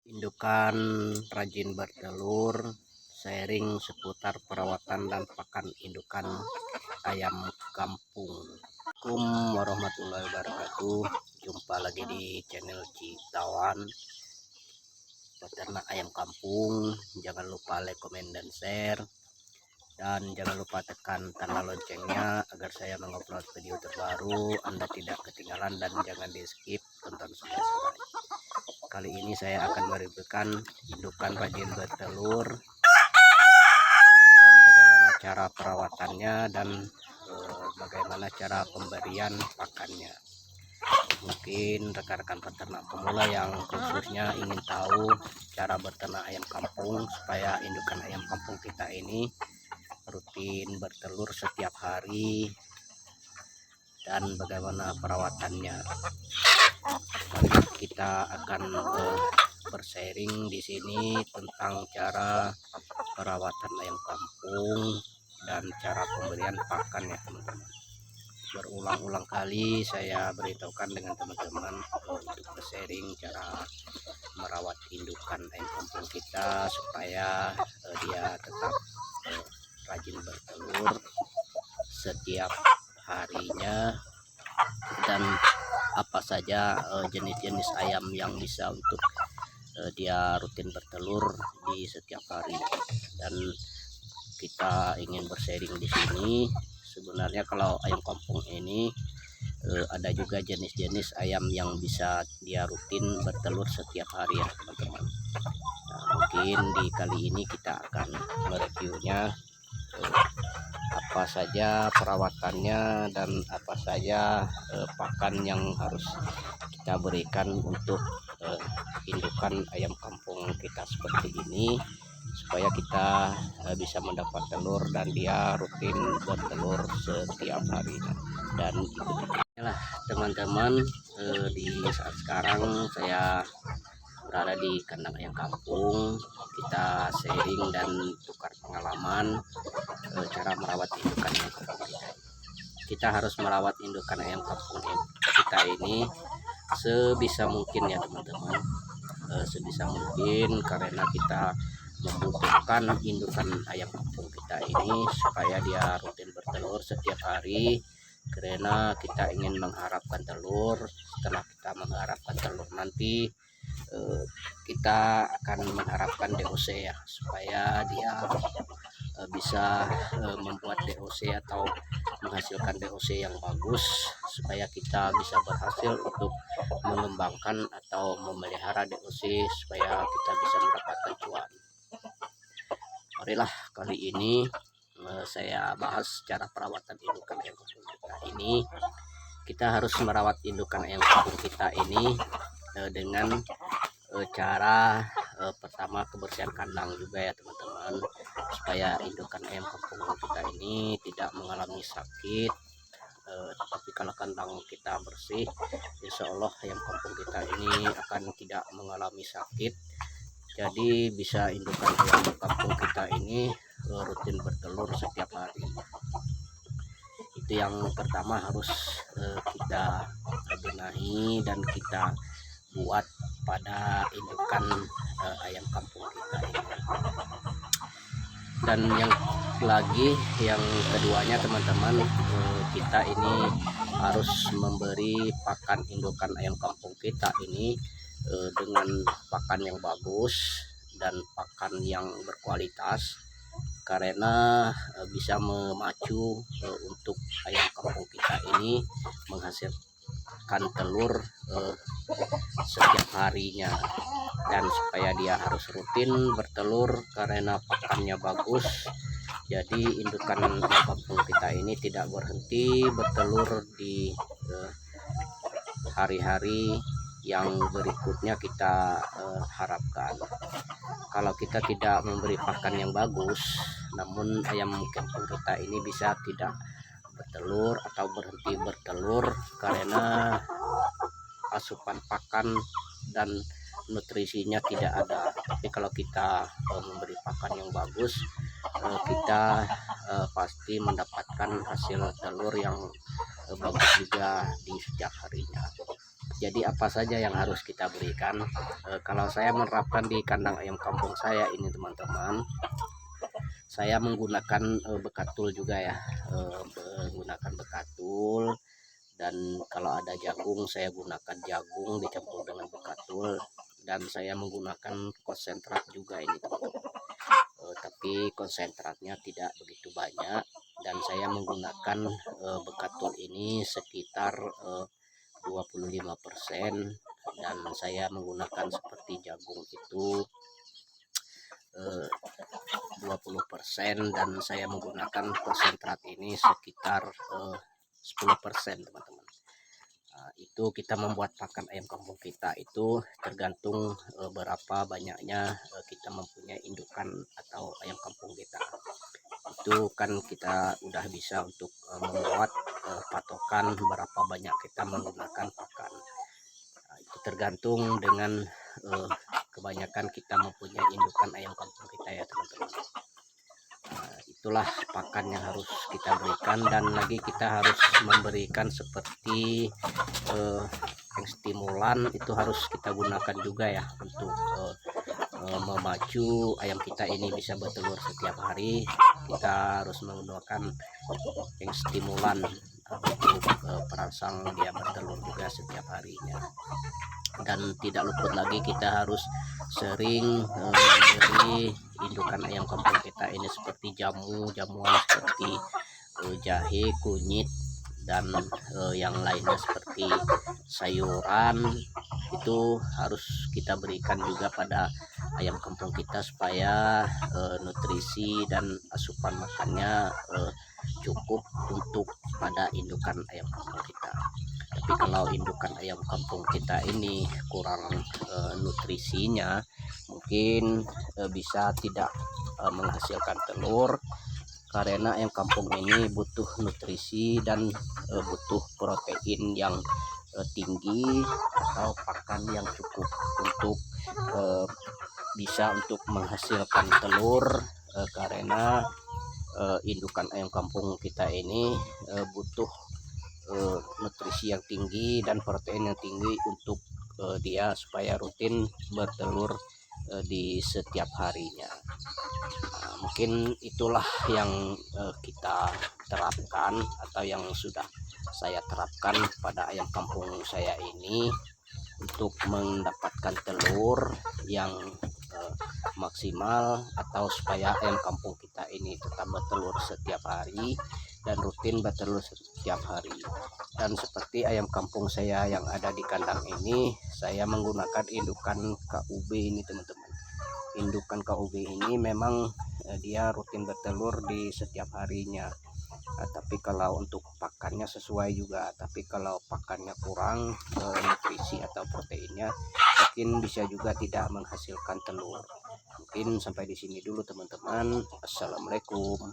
Indukan rajin bertelur, sharing seputar perawatan dan pakan indukan ayam kampung. Assalamualaikum warahmatullahi wabarakatuh. Jumpa lagi di channel Citawan peternak ayam kampung. Jangan lupa like, comment, dan share, dan jangan lupa tekan tanda loncengnya agar saya mengupload video terbaru Anda tidak ketinggalan, dan jangan di skip, tonton sampai selesai. Kali ini saya akan mereviewkan indukan rajin bertelur dan bagaimana cara perawatannya dan bagaimana cara pemberian pakannya. Mungkin rekan-rekan peternak pemula yang khususnya ingin tahu cara beternak ayam kampung supaya indukan ayam kampung kita ini rutin bertelur setiap hari dan bagaimana perawatannya. Kita akan bersharing di sini tentang cara perawatan ayam kampung dan cara pemberian pakan ya teman-teman. Berulang-ulang kali saya beritahukan dengan teman-teman untuk bersharing cara merawat indukan ayam kampung kita supaya dia tetap rajin bertelur setiap harinya, dan apa saja jenis-jenis ayam yang bisa untuk dia rutin bertelur di setiap hari. Dan kita ingin bersharing di sini, sebenarnya kalau ayam kampung ini ada juga jenis-jenis ayam yang bisa dia rutin bertelur setiap hari ya teman-teman. Nah, mungkin di kali ini kita akan mereviewnya apa saja perawatannya dan apa saja pakan yang harus kita berikan untuk indukan ayam kampung kita seperti ini, supaya kita bisa mendapat telur dan dia rutin bertelur setiap hari. Dan itulah teman-teman, di saat sekarang saya berada di kandang ayam kampung. Kita sharing dan tukar pengalaman cara merawat indukan ayam kampung kita. Kita harus merawat indukan ayam kampung kita ini sebisa mungkin ya teman-teman, sebisa mungkin, karena kita membutuhkan indukan ayam kampung kita ini supaya dia rutin bertelur setiap hari, karena kita ingin mengharapkan telur. Setelah kita mengharapkan telur nanti kita akan mengharapkan DOC ya, supaya dia bisa membuat DOC atau menghasilkan DOC yang bagus, supaya kita bisa berhasil untuk mengembangkan atau memelihara DOC supaya kita bisa mendapatkan cuan. Marilah kali ini saya bahas cara perawatan indukan ayam kampung kita ini. Kita harus merawat indukan ayam kampung kita ini dengan cara pertama kebersihan kandang juga ya teman-teman, supaya indukan ayam kampung kita ini tidak mengalami sakit. Tapi kalau kandang kita bersih, insya Allah ayam kampung kita ini akan tidak mengalami sakit. Jadi bisa indukan ayam kampung kita ini rutin bertelur setiap hari. Itu yang pertama harus kita benahi dan kita buat pada indukan ayam kampung kita ini. Dan yang keduanya teman-teman, kita ini harus memberi pakan indukan ayam kampung kita ini dengan pakan yang bagus dan pakan yang berkualitas, karena bisa memacu untuk ayam kampung kita ini menghasilkan telur setiap harinya. Dan supaya dia harus rutin bertelur karena pakannya bagus, jadi indukan ayam kampung kita ini tidak berhenti bertelur di hari-hari yang berikutnya kita harapkan. Kalau kita tidak memberi pakan yang bagus, namun ayam kampung kita ini bisa tidak bertelur atau berhenti bertelur karena asupan pakan dan nutrisinya tidak ada. Tapi kalau kita memberi pakan yang bagus, kita pasti mendapatkan hasil telur yang bagus juga di setiap harinya. Jadi apa saja yang harus kita berikan? Kalau saya menerapkan di kandang ayam kampung saya ini teman-teman, saya menggunakan bekatul juga ya, menggunakan bekatul. Dan kalau ada jagung, saya gunakan jagung dicampur dengan bekatul, dan saya menggunakan konsentrat juga ini teman-teman. Tapi konsentratnya tidak begitu banyak, dan saya menggunakan bekatul ini sekitar 25%, dan saya menggunakan seperti jagung itu 20%, dan saya menggunakan konsentrat ini sekitar 10% teman-teman. Itu kita membuat pakan ayam kampung kita itu tergantung berapa banyaknya kita mempunyai indukan atau ayam kampung kita. Itu kan kita udah bisa untuk membuat patokan berapa banyak kita menggunakan pakan. Itu tergantung dengan kebanyakan kita mempunyai indukan ayam kampung kita ya teman-teman. Itulah pakan yang harus kita berikan, dan lagi kita harus memberikan seperti yang stimulan itu harus kita gunakan juga ya, untuk memacu ayam kita ini bisa bertelur setiap hari. Kita harus menggunakan yang stimulan untuk perangsang dia bertelur juga setiap harinya. Dan tidak luput lagi kita harus sering memberi indukan ayam kampung kita ini seperti jamuan seperti jahe, kunyit, dan yang lainnya seperti sayuran. Itu harus kita berikan juga pada ayam kampung kita supaya nutrisi dan asupan makannya cukup untuk pada indukan ayam kampung kita. Tapi kalau indukan ayam kampung kita ini kurang nutrisinya, mungkin bisa tidak menghasilkan telur, karena ayam kampung ini butuh nutrisi dan butuh protein yang tinggi atau pakan yang cukup untuk bisa untuk menghasilkan telur, karena indukan ayam kampung kita ini butuh nutrisi yang tinggi dan protein yang tinggi untuk dia supaya rutin bertelur di setiap harinya. Mungkin itulah yang kita terapkan atau yang sudah saya terapkan pada ayam kampung saya ini untuk mendapatkan telur yang maksimal, atau supaya ayam kampung kita ini tetap bertelur setiap hari dan rutin bertelur setiap hari. Dan seperti ayam kampung saya yang ada di kandang ini, saya menggunakan indukan KUB ini teman-teman. Indukan KUB ini memang dia rutin bertelur di setiap harinya. Tapi kalau untuk pakannya sesuai juga, tapi kalau pakannya kurang nutrisi atau proteinnya, mungkin bisa juga tidak menghasilkan telur. Mungkin sampai di sini dulu teman-teman. Assalamualaikum.